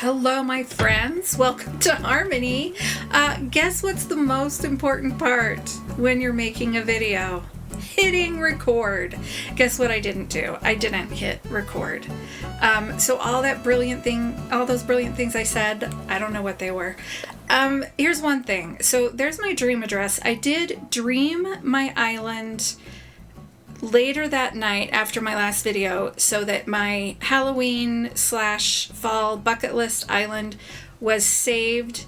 Hello, my friends. Welcome to Harmony. Guess what's the most important part when you're making a video? Hitting record. Guess what I didn't do? I didn't hit record. So all those brilliant things I said, I don't know what they were. Here's one thing. So there's my dream address. I did dream my island later that night after my last video so that my Halloween/fall bucket list island was saved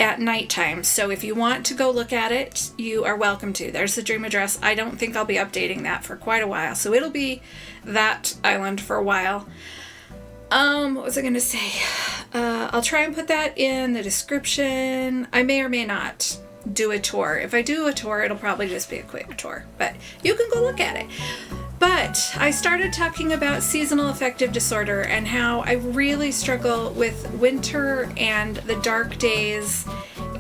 at nighttime. So if you want to go look at it, you are welcome to. There's the dream address. I don't think I'll be updating that for quite a while. So it'll be that island for a while. What was I going to say? I'll try and put that in the description. I may or may not do a tour. If I do a tour, it'll probably just be a quick tour, but you can go look at it. But I started talking about seasonal affective disorder and how I really struggle with winter and the dark days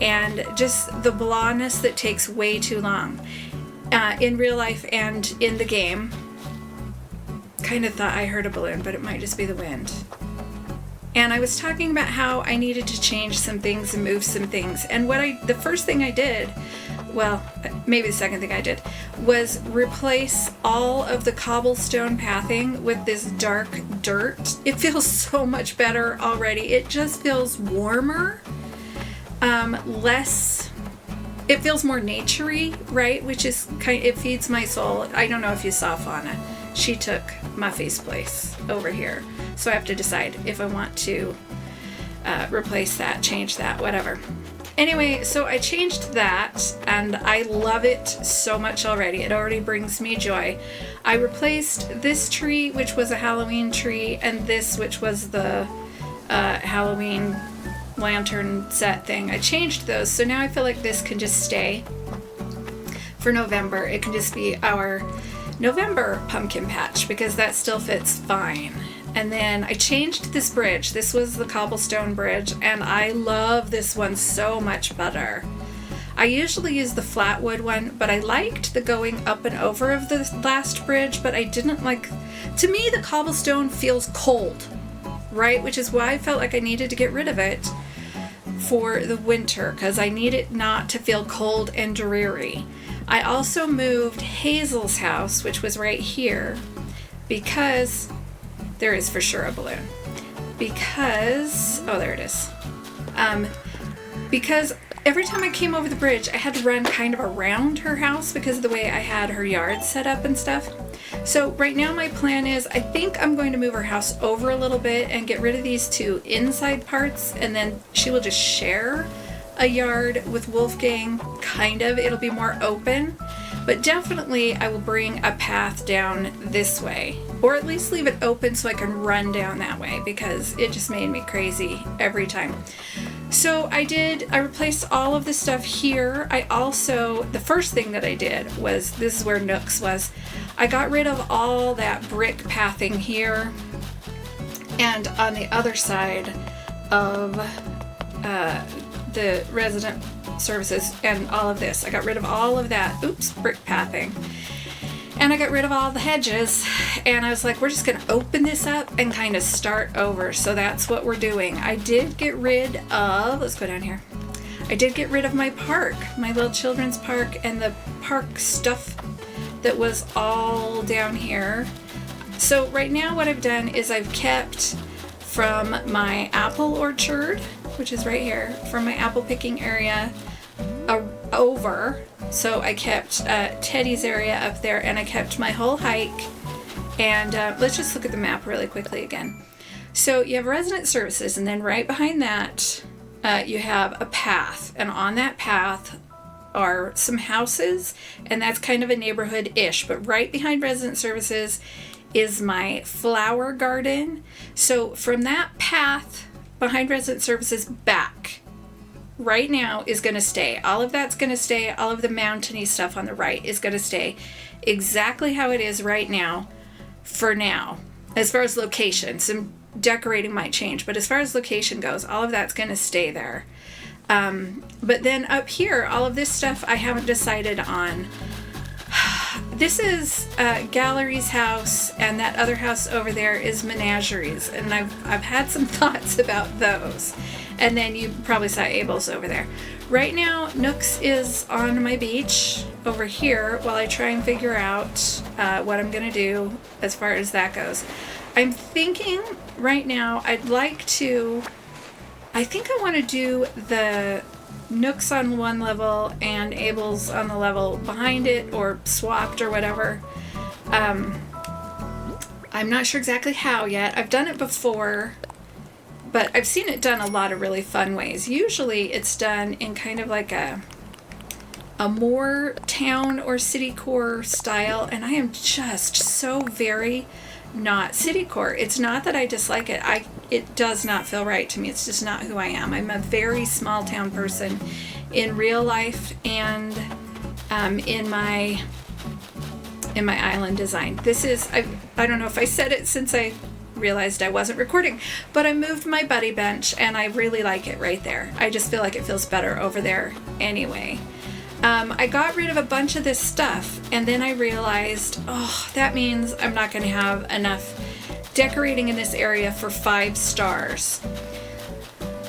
and just the blahness that takes way too long in real life and in the game. Kind of thought I heard a balloon, but it might just be the wind. And I was talking about how I needed to change some things and move some things. And the first thing I did, well, maybe the second thing I did, was replace all of the cobblestone pathing with this dark dirt. It feels so much better already. It just feels warmer, it feels more naturey, right? Which is it feeds my soul. I don't know if you saw Fauna. She took Muffy's place over here. So I have to decide if I want to replace that, change that, whatever. Anyway, so I changed that and I love it so much already. It already brings me joy. I replaced this tree, which was a Halloween tree, and this, which was the Halloween lantern set thing. I changed those, so now I feel like this can just stay for November. It can just be our November pumpkin patch because that still fits fine. And then I changed this bridge. This was the cobblestone bridge, and I love this one so much better. I usually use the flatwood one, but I liked the going up and over of the last bridge, but I didn't like... To me, the cobblestone feels cold, right? Which is why I felt like I needed to get rid of it for the winter, because I need it not to feel cold and dreary. I also moved Hazel's house, which was right here, because... There is for sure a balloon. Oh, there it is. Because every time I came over the bridge, I had to run kind of around her house because of the way I had her yard set up and stuff. So right now my plan is, I think I'm going to move her house over a little bit and get rid of these two inside parts, and then she will just share a yard with Wolfgang, kind of. It'll be more open. But definitely I will bring a path down this way, or at least leave it open so I can run down that way, because it just made me crazy every time. So I replaced all of the stuff here. The first thing that I did was, this is where Nooks was, I got rid of all that brick pathing here, and on the other side of the resident services and all of this. I got rid of all of that, brick pathing. And I got rid of all the hedges, and I was like, we're just going to open this up and kind of start over. So that's what we're doing. I did get rid of, let's go down here. I did get rid of my park, my little children's park, and the park stuff that was all down here. So right now what I've done is I've kept from my apple orchard, which is right here, from my apple picking area over. So I kept Teddy's area up there, and I kept my whole hike. And let's just look at the map really quickly again. So you have resident services, and then right behind that you have a path, and on that path are some houses, and that's kind of a neighborhood-ish. But right behind resident services is my flower garden. So from that path behind resident services back right now is going to stay. All of that's going to stay. All of the mountainy stuff on the right is going to stay exactly how it is right now for now. As far as location, some decorating might change, but as far as location goes, all of that's going to stay there. But then up here, all of this stuff I haven't decided on. this is Gallery's house, and that other house over there is Menageries, and I've had some thoughts about those. And then you probably saw Abel's over there. Right now, Nooks is on my beach over here while I try and figure out what I'm going to do as far as that goes. I'm thinking right now I think I want to do the Nooks on one level and Abel's on the level behind it, or swapped or whatever. I'm not sure exactly how yet. I've done it before, but I've seen it done a lot of really fun ways. Usually it's done in kind of like a more town or city core style, and I am just so very not city core. It's not that I dislike it. It does not feel right to me. It's just not who I am. I'm a very small town person in real life and in my island design. This is, I don't know if I said it since I realized I wasn't recording, but I moved my buddy bench and I really like it right there. I just feel like it feels better over there anyway. I got rid of a bunch of this stuff, and then I realized, oh, that means I'm not going to have enough decorating in this area for 5 stars.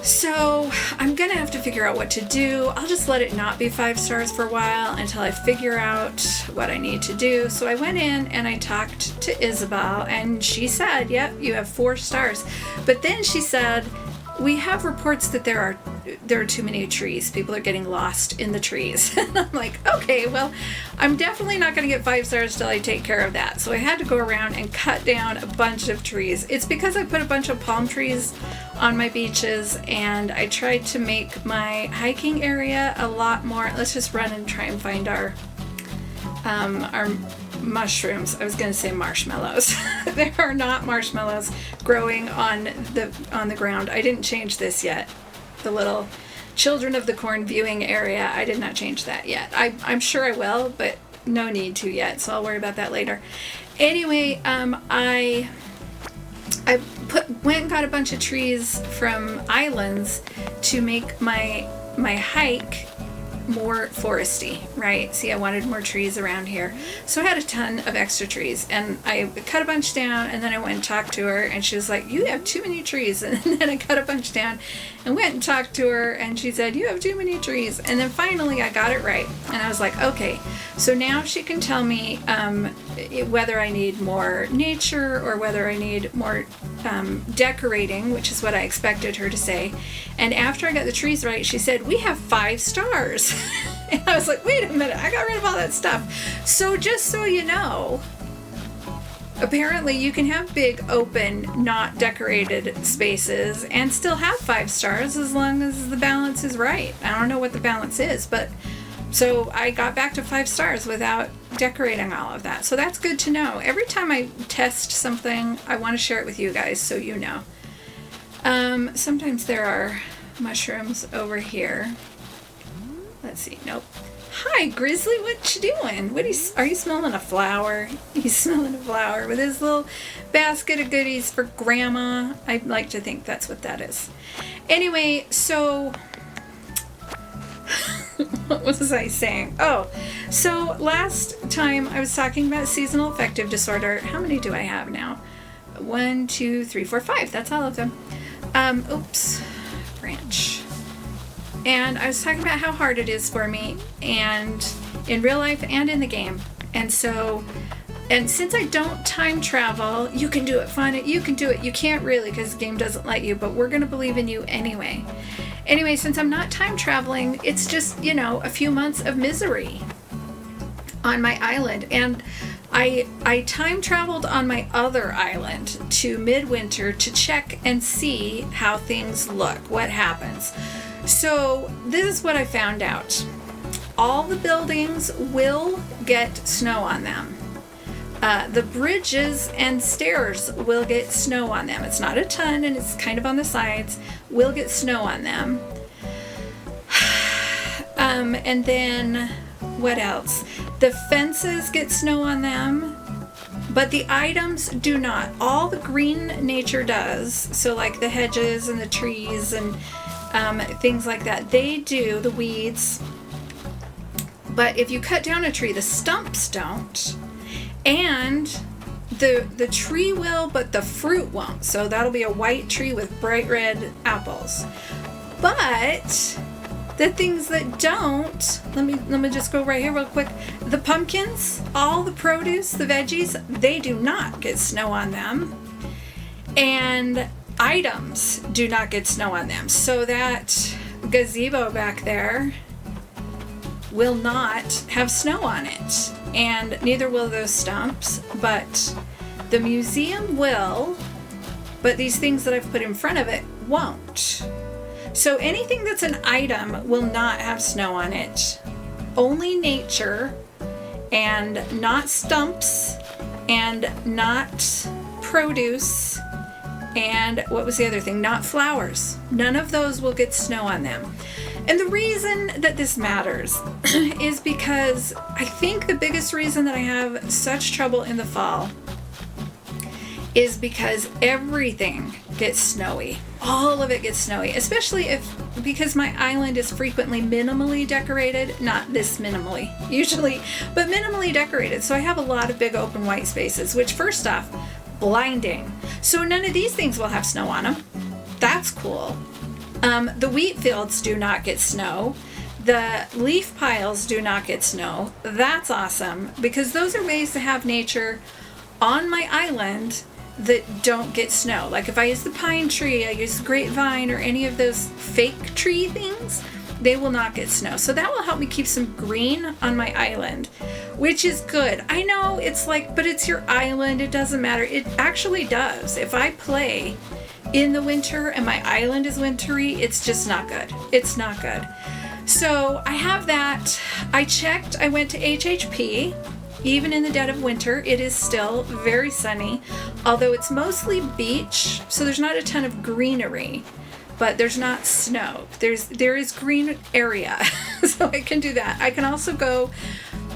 So I'm going to have to figure out what to do. I'll just let it not be 5 stars for a while until I figure out what I need to do. So I went in and I talked to Isabel, and she said, yep, you have 4 stars. But then she said, we have reports that there are too many trees. People are getting lost in the trees. And I'm like, okay, well, I'm definitely not going to get 5 stars till I take care of that. So I had to go around and cut down a bunch of trees. It's because I put a bunch of palm trees on my beaches, and I tried to make my hiking area a lot more. Let's just run and try and find our mushrooms. I was going to say marshmallows. There are not marshmallows growing on the ground. I didn't change this yet. The little Children of the Corn viewing area, I did not change that yet. I'm sure I will, but no need to yet, so I'll worry about that later. Anyway, I went and got a bunch of trees from Islands to make my hike more foresty, right? See, I wanted more trees around here. So I had a ton of extra trees, and I cut a bunch down, and then I went and talked to her, and she was like, you have too many trees. And then I cut a bunch down and went and talked to her, and she said, you have too many trees. And then finally I got it right, and I was like, okay, so now she can tell me whether I need more nature or whether I need more decorating, which is what I expected her to say. And after I got the trees right, she said, we have 5 stars. And I was like, wait a minute, I got rid of all that stuff. So just so you know, apparently you can have big, open, not decorated spaces and still have 5 stars as long as the balance is right. I don't know what the balance is, but so I got back to 5 stars without decorating all of that. So that's good to know. Every time I test something, I want to share it with you guys so you know. Sometimes there are mushrooms over here. Let's see. Nope. Hi, Grizzly. What you doing? Are you smelling a flower? He's smelling a flower with his little basket of goodies for Grandma. I'd like to think that's what that is. Anyway, so what was I saying? Oh, so last time I was talking about seasonal affective disorder. How many do I have now? 1, 2, 3, 4, 5. That's all of them. Oops. Branch. And I was talking about how hard it is for me, and in real life and in the game. And since I don't time travel, you can do it, find it, you can do it. You can't really, because the game doesn't let you, but we're going to believe in you anyway. Anyway, since I'm not time traveling, it's just, a few months of misery on my island. And I time traveled on my other island to midwinter to check and see how things look, what happens. So this is what I found out. All the buildings will get snow on them. The bridges and stairs will get snow on them. It's not a ton, and it's kind of on the sides. Will get snow on them. And then what else? The fences get snow on them, but the items do not. All the green nature does. So like the hedges and the trees and things like that, they do, the weeds. But if you cut down a tree, the stumps don't. And the tree will, but the fruit won't. So that'll be a white tree with bright red apples. But the things that don't, let me just go right here real quick. The pumpkins, all the produce, the veggies, they do not get snow on them. And items do not get snow on them. So that gazebo back there will not have snow on it. And neither will those stumps, but the museum will, but these things that I've put in front of it won't. So anything that's an item will not have snow on it. Only nature, and not stumps, and not produce, and what was the other thing? Not flowers. None of those will get snow on them. And the reason that this matters is because I think the biggest reason that I have such trouble in the fall is because everything gets snowy. All of it gets snowy, especially because my island is frequently minimally decorated, not this minimally usually, but minimally decorated. So I have a lot of big open white spaces, which first off, blinding. So none of these things will have snow on them. That's cool. The wheat fields do not get snow. The leaf piles do not get snow. That's awesome, because those are ways to have nature on my island that don't get snow. Like if I use the pine tree, I use the grapevine, or any of those fake tree things, they will not get snow. So that will help me keep some green on my island, which is good. I know it's like, but it's your island, it doesn't matter. It actually does. If I play in the winter and my island is wintry, it's just not good. It's not good. So I have that. I checked, I went to HHP. Even in the dead of winter, it is still very sunny, although it's mostly beach, so there's not a ton of greenery, but there's not snow. There is green area, so I can do that. I can also go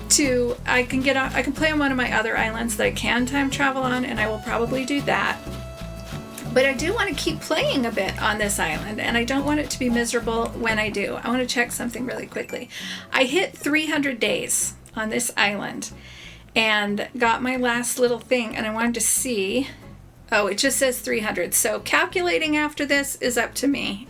to, I can play on one of my other islands that I can time travel on, and I will probably do that. But I do want to keep playing a bit on this island, and I don't want it to be miserable when I do. I want to check something really quickly. I hit 300 days on this island and got my last little thing, and I wanted to see, oh, it just says 300. So calculating after this is up to me.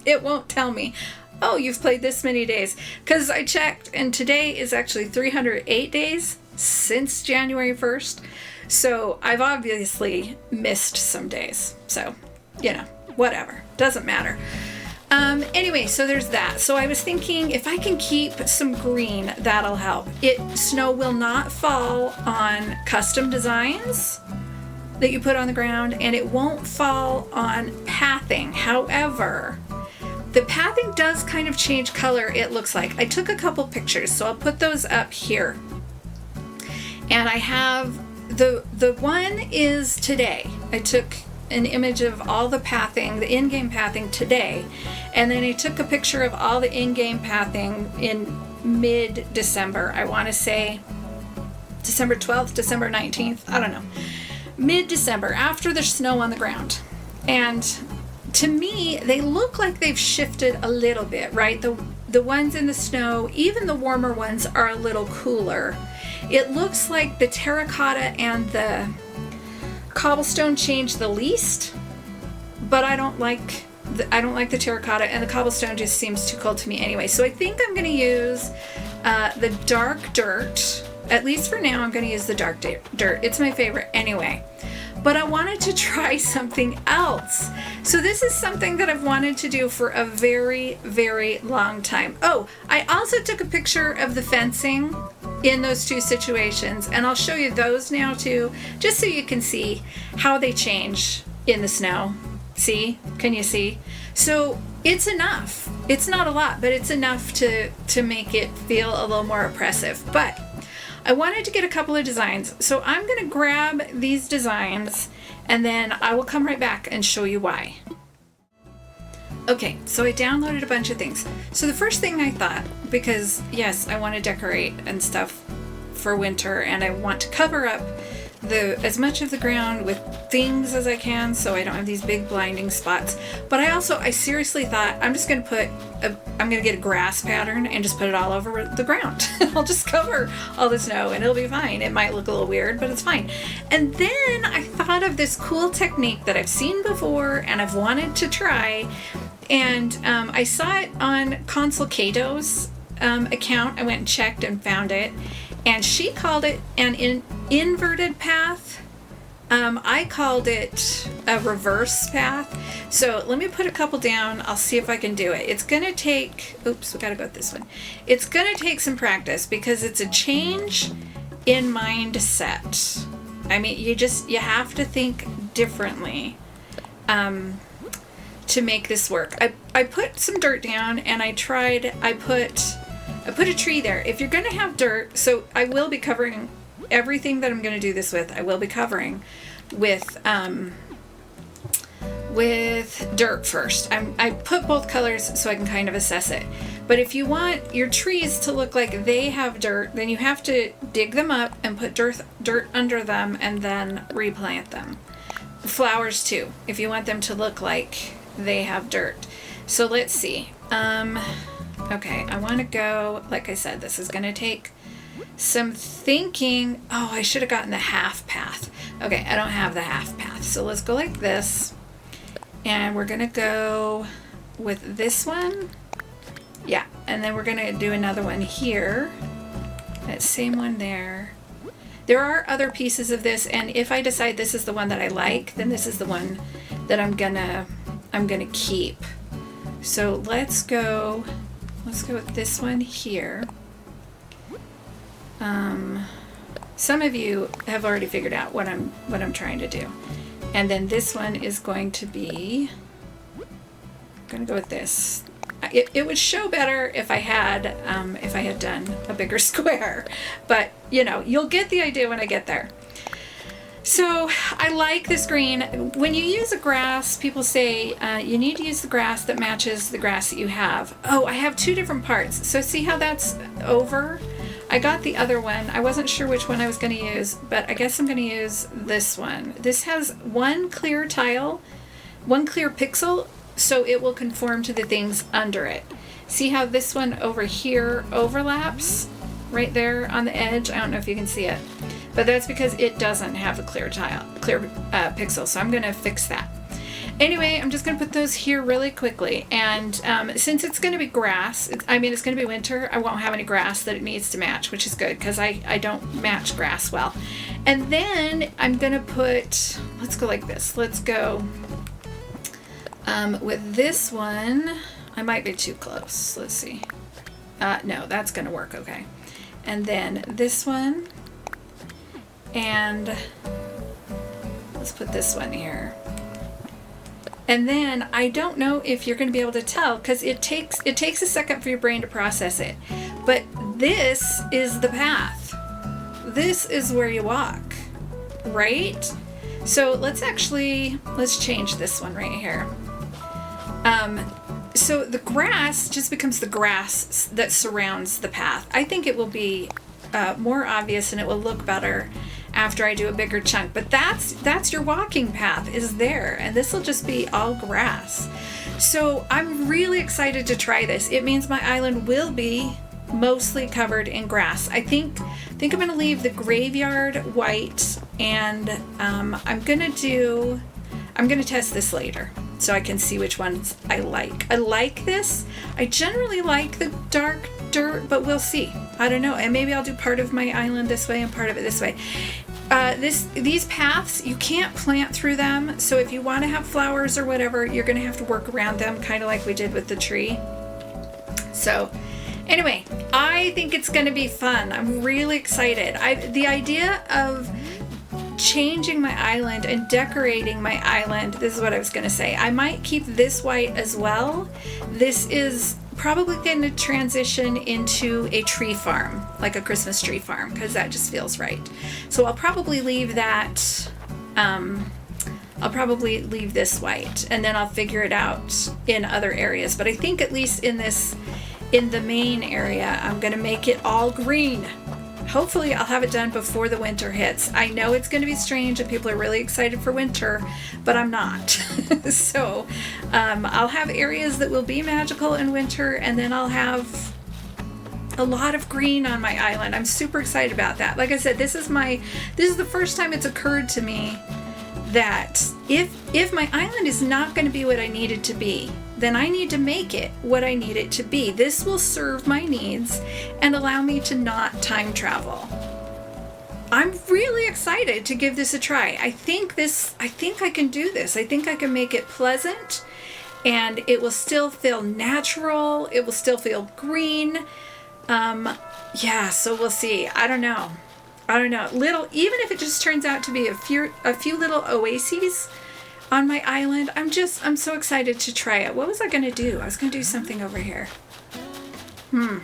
It won't tell me, oh, you've played this many days, because I checked, and today is actually 308 days since January 1st. So I've obviously missed some days. So, whatever. Doesn't matter. Anyway, so there's that. So I was thinking if I can keep some green, that'll help. Snow will not fall on custom designs that you put on the ground, and it won't fall on pathing. However, the pathing does kind of change color, it looks like. I took a couple pictures, so I'll put those up here. And I have the one is today. I took an image of all the pathing, the in-game pathing today, and then I took a picture of all the in-game pathing in mid-December. I want to say December 12th, December 19th, I don't know. Mid-December, after there's snow on the ground. And to me, they look like they've shifted a little bit, right? The ones in the snow, even the warmer ones, are a little cooler. It looks like the terracotta and the cobblestone changed the least, but I don't like the terracotta, and the cobblestone just seems too cold to me anyway. So I think I'm going to use the dark dirt. At least for now, I'm going to use the dark dirt. It's my favorite anyway. But I wanted to try something else. So this is something that I've wanted to do for a very, very long time. Oh, I also took a picture of the fencing in those two situations, and I'll show you those now too, just so you can see how they change in the snow. See? Can you see? So it's enough. It's not a lot, but it's enough to make it feel a little more oppressive. But I wanted to get a couple of designs, so I'm going to grab these designs, and then I will come right back and show you why. Okay, so I downloaded a bunch of things. So the first thing I thought, because yes, I want to decorate and stuff for winter, and I want to cover up as much of the ground with things as I can, so I don't have these big blinding spots. But I seriously thought I'm just going to get a grass pattern and just put it all over the ground. I'll just cover all the snow and it'll be fine. It might look a little weird, but it's fine. And then I thought of this cool technique that I've seen before and I've wanted to try. And I saw it on Consul Cato's account. I went and checked and found it. And she called it an inverted path. I called it a reverse path. So let me put a couple down. I'll see if I can do it. It's going to take, oops, we got to go with this one. It's going to take some practice because it's a change in mindset. I mean, you have to think differently to make this work. I put some dirt down and I put a tree there. If you're going to have dirt, so I will be covering everything that I'm going to do this with. I will be covering with dirt first. I put both colors so I can kind of assess it. But if you want your trees to look like they have dirt, then you have to dig them up and put dirt under them and then replant them. Flowers too, if you want them to look like they have dirt. So let's see. Okay, I want to go, like I said, this is going to take some thinking. Oh, I should have gotten the half path. Okay, I don't have the half path. So let's go like this. And we're going to go with this one. Yeah, and then we're going to do another one here. That same one there. There are other pieces of this, and if I decide this is the one that I like, then this is the one that I'm gonna keep. So let's go with this one here. Some of you have already figured out what I'm trying to do. And then this one is going to be, I'm gonna go with this. It would show better if I had done a bigger square, but you'll get the idea when I get there. So I like this green. When you use a grass, people say you need to use the grass that matches the grass that you have. Oh, I have two different parts. So see how that's over? I got the other one. I wasn't sure which one I was going to use, but I guess I'm going to use this one. This has one clear tile, one clear pixel, so it will conform to the things under it. See how this one over here overlaps right there on the edge? I don't know if you can see it, but that's because it doesn't have a clear pixel, so I'm going to fix that. Anyway, I'm just going to put those here really quickly, and since it's going to be grass, it's going to be winter, I won't have any grass that it needs to match, which is good because I don't match grass well. And then I'm going to put, let's go like this. Let's go with this one. I might be too close. Let's see. No, that's going to work okay. And then this one, and let's put this one here. And then I don't know if you're going to be able to tell because it takes a second for your brain to process it. But this is the path. This is where you walk, right? So let's change this one right here. So the grass just becomes the grass that surrounds the path. I think it will be more obvious and it will look better after I do a bigger chunk. But that's your walking path is there, and this will just be all grass. So I'm really excited to try this. It means my island will be mostly covered in grass. I think I'm gonna leave the graveyard white, and I'm gonna test this later so I can see which ones I like. I like this. I generally like the dark dirt, but we'll see. I don't know. And maybe I'll do part of my island this way and part of it this way. These paths, you can't plant through them. So if you want to have flowers or whatever, you're going to have to work around them, kind of like we did with the tree. So anyway, I think it's going to be fun. I'm really excited. The idea of changing my island and decorating my island, this is what I was going to say. I might keep this white as well. This is probably going to transition into a tree farm, like a Christmas tree farm, because that just feels right. So I'll probably leave that, I'll probably leave this white, and then I'll figure it out in other areas. But I think at least in the main area, I'm going to make it all green. hopefully I'll have it done before the winter hits. I know it's going to be strange and people are really excited for winter, but I'm not. So I'll have areas that will be magical in winter, and then I'll have a lot of green on my island. I'm super excited about that. Like I said, this is the first time it's occurred to me that if my island is not going to be what I need it to be, then I need to make it what I need it to be. This will serve my needs and allow me to not time travel. I'm really excited to give this a try. I think I can do this. I think I can make it pleasant, and it will still feel natural. It will still feel green. Yeah, so we'll see. I don't know. Even if it just turns out to be a few little oases on my island, I'm so excited to try it. What was I going to do? I was going to do something over here. I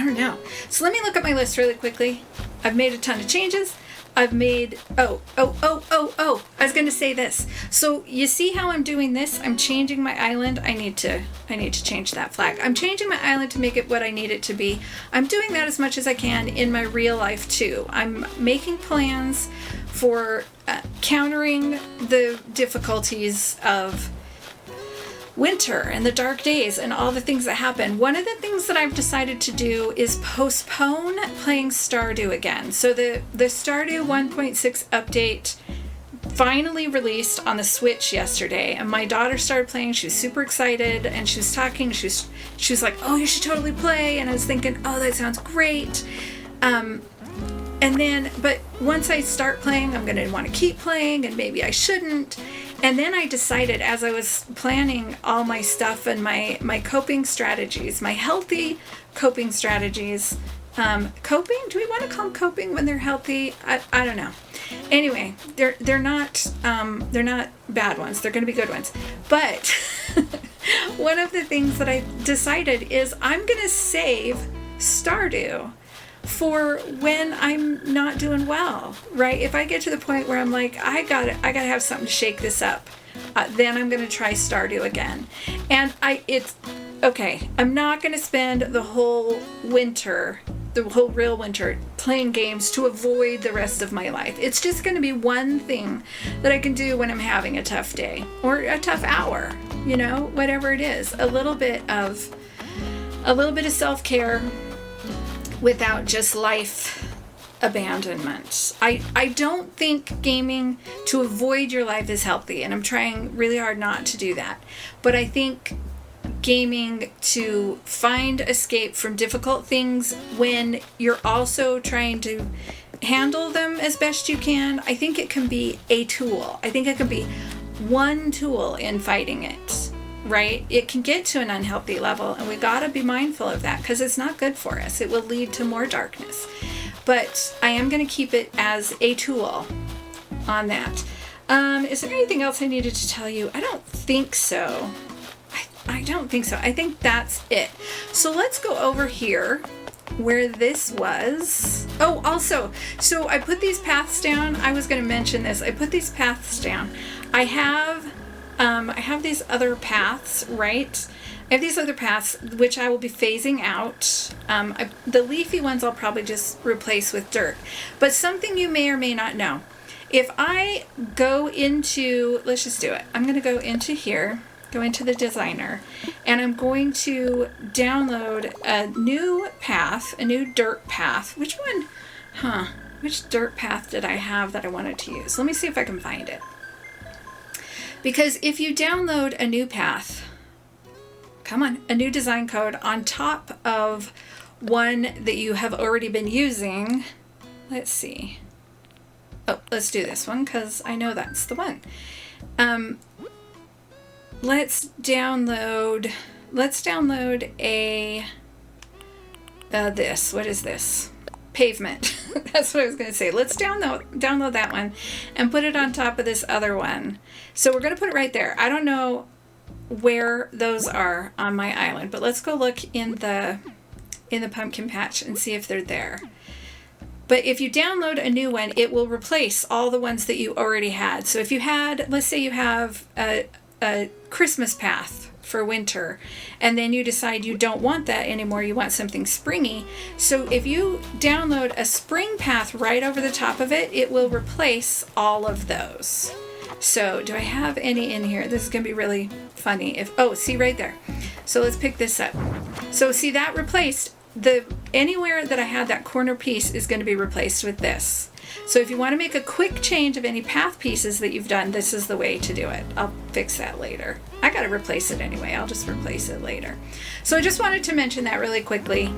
don't know. So let me look at my list really quickly. I've made a ton of changes. I've made, I was going to say this. So you see how I'm doing this? I'm changing my island. I need to change that flag. I'm changing my island to make it what I need it to be. I'm doing that as much as I can in my real life too. I'm making plans for countering the difficulties of winter and the dark days and all the things that happen. One of the things that I've decided to do is postpone playing Stardew again. So the Stardew 1.6 update finally released on the Switch yesterday, and my daughter started playing. She was super excited, and she was talking. She was like, "Oh, you should totally play." And I was thinking, "Oh, that sounds great." But once I start playing, I'm going to want to keep playing, and maybe I shouldn't. And then I decided, as I was planning all my stuff and my coping strategies, my healthy coping strategies, coping? Do we want to call them coping when they're healthy? I don't know. Anyway, they're not bad ones. They're going to be good ones. But one of the things that I decided is I'm going to save Stardew for when I'm not doing well, right? If I get to the point where I'm like, I gotta have something to shake this up, then I'm gonna try Stardew again. And it's okay. I'm not gonna spend the whole real winter playing games to avoid the rest of my life. It's just gonna be one thing that I can do when I'm having a tough day or a tough hour, whatever it is. A little bit of self-care without just life abandonment. I don't think gaming to avoid your life is healthy, and I'm trying really hard not to do that. But I think gaming to find escape from difficult things when you're also trying to handle them as best you can, I think it can be a tool. I think it can be one tool in fighting it. Right? It can get to an unhealthy level, and we got to be mindful of that because it's not good for us. It will lead to more darkness. But I am going to keep it as a tool on that. Is there anything else I needed to tell you? I don't think so. I don't think so. I think that's it. So let's go over here where this was. Oh, also, so I put these paths down. I was going to mention this. I put these paths down. I have these other paths, right? I have these other paths, which I will be phasing out. The leafy ones I'll probably just replace with dirt. But something you may or may not know. If I go into, let's just do it. I'm going to go into here, go into the designer, and I'm going to download a new path, a new dirt path. Which one? Which dirt path did I have that I wanted to use? Let me see if I can find it. Because if you download a new path, a new design code on top of one that you have already been using, let's see. Oh, let's do this one because I know that's the one. Let's download this. What is this? Pavement. That's what I was going to say. Let's download that one and put it on top of this other one. So we're going to put it right there. I don't know where those are on my island, but let's go look in the pumpkin patch and see if they're there. But if you download a new one, it will replace all the ones that you already had. So if you had, let's say you have a Christmas path for winter, and then you decide you don't want that anymore, you want something springy. So if you download a spring path right over the top of it, it will replace all of those. So do I have any in here? This is going to be really funny. See right there. So let's pick this up. So see, that replaced anywhere that I had that corner piece is going to be replaced with this. So if you want to make a quick change of any path pieces that you've done, this is the way to do it. I'll fix that later. I got to replace it anyway. I'll just replace it later. So I just wanted to mention that really quickly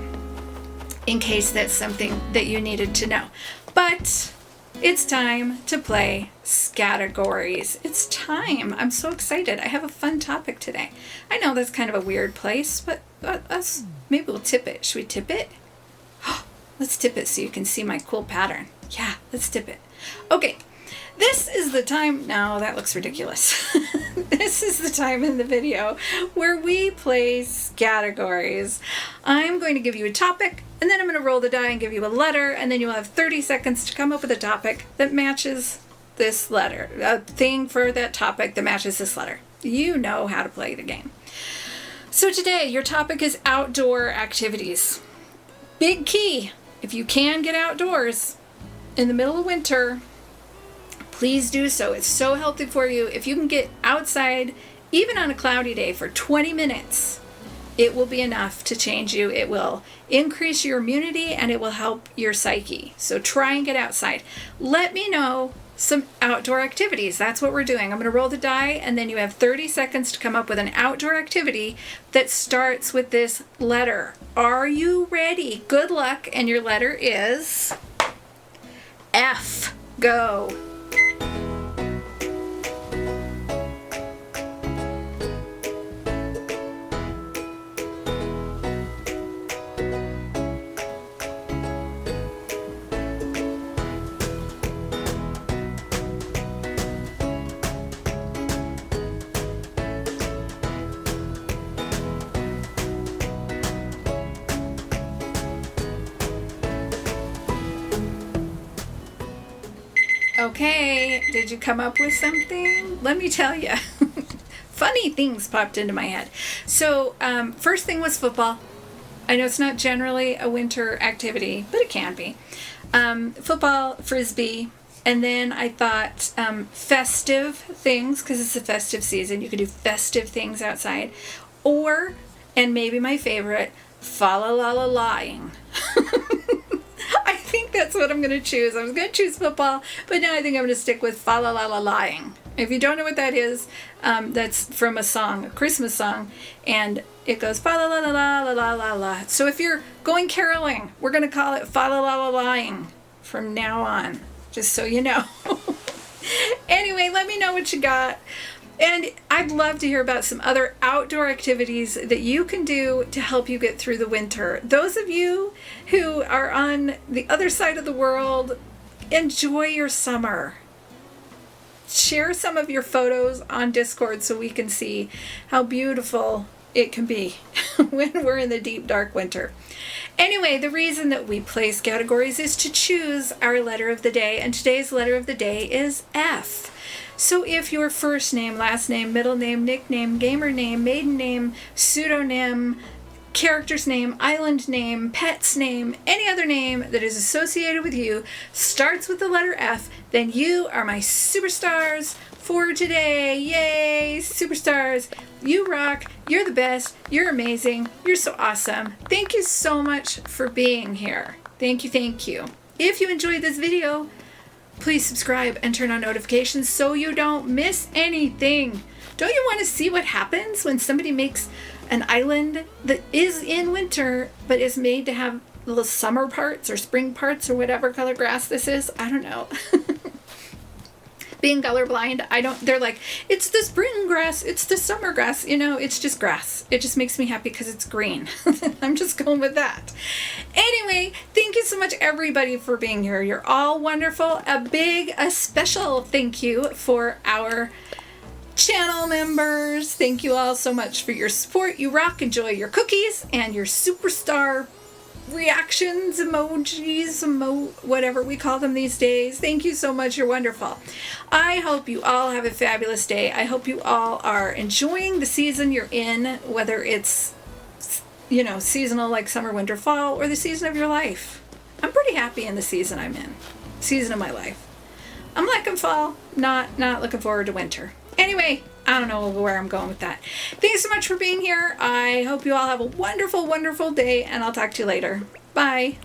in case that's something that you needed to know. But it's time to play Scattergories. It's time. I'm so excited. I have a fun topic today. I know that's kind of a weird place, but maybe we'll tip it. Should we tip it? Let's tip it so you can see my cool pattern. Yeah, let's tip it. Okay, this is the time. No, that looks ridiculous. This is the time in the video where we play Scattergories. I'm going to give you a topic, and then I'm going to roll the die and give you a letter, and then you'll have 30 seconds to come up with a topic that matches this letter. A thing for that topic that matches this letter. You know how to play the game. So today, your topic is outdoor activities. Big key, if you can get outdoors in the middle of winter, please do so. It's so healthy for you. If you can get outside, even on a cloudy day, for 20 minutes, it will be enough to change you. It will increase your immunity and it will help your psyche. So try and get outside. Let me know some outdoor activities. That's what we're doing. I'm going to roll the die, and then you have 30 seconds to come up with an outdoor activity that starts with this letter. Are you ready? Good luck, and your letter is F. Go. Okay, did you come up with something? Let me tell you. Funny things popped into my head. So, first thing was football. I know it's not generally a winter activity, but it can be. Football, frisbee, and then I thought festive things, because it's the festive season. You can do festive things outside. Or, and maybe my favorite, fa-la-la-la-lying. I think that's what I'm going to choose. I was going to choose football, but now I think I'm going to stick with fa-la-la-la-lying. If you don't know what that is, that's from a song, a Christmas song, and it goes fa-la-la-la-la-la-la-la. So if you're going caroling, we're going to call it fa-la-la-la-lying from now on, just so you know. Anyway, let me know what you got. And I'd love to hear about some other outdoor activities that you can do to help you get through the winter. Those of you who are on the other side of the world, enjoy your summer. Share some of your photos on Discord so we can see how beautiful it can be when we're in the deep, dark winter. Anyway, the reason that we play categories is to choose our letter of the day, and today's letter of the day is F. So if your first name, last name, middle name, nickname, gamer name, maiden name, pseudonym, character's name, island name, pet's name, any other name that is associated with you starts with the letter F, then you are my superstars for today. Yay, superstars. You rock. You're the best. You're amazing. You're so awesome. Thank you so much for being here. Thank you, thank you. If you enjoyed this video, please subscribe and turn on notifications so you don't miss anything. Don't you want to see what happens when somebody makes an island that is in winter but is made to have little summer parts or spring parts or whatever color grass this is? I don't know. Being colorblind, they're like, it's the spring grass, it's the summer grass, it's just grass. It just makes me happy because it's green. I'm just going with that. Anyway, thank you so much everybody for being here. You're all wonderful. A special thank you for our channel members. Thank you all so much for your support. You rock. Enjoy your cookies and your superstar reactions, emojis, whatever we call them these days. Thank you so much. You're wonderful. I hope you all have a fabulous day. I hope you all are enjoying the season you're in, whether it's, you know, seasonal like summer, winter, fall, or the season of your life. I'm pretty happy in the season I'm in. Season of my life. I'm liking fall, not looking forward to winter. Anyway, I don't know where I'm going with that. Thanks so much for being here. I hope you all have a wonderful, wonderful day, and I'll talk to you later. Bye.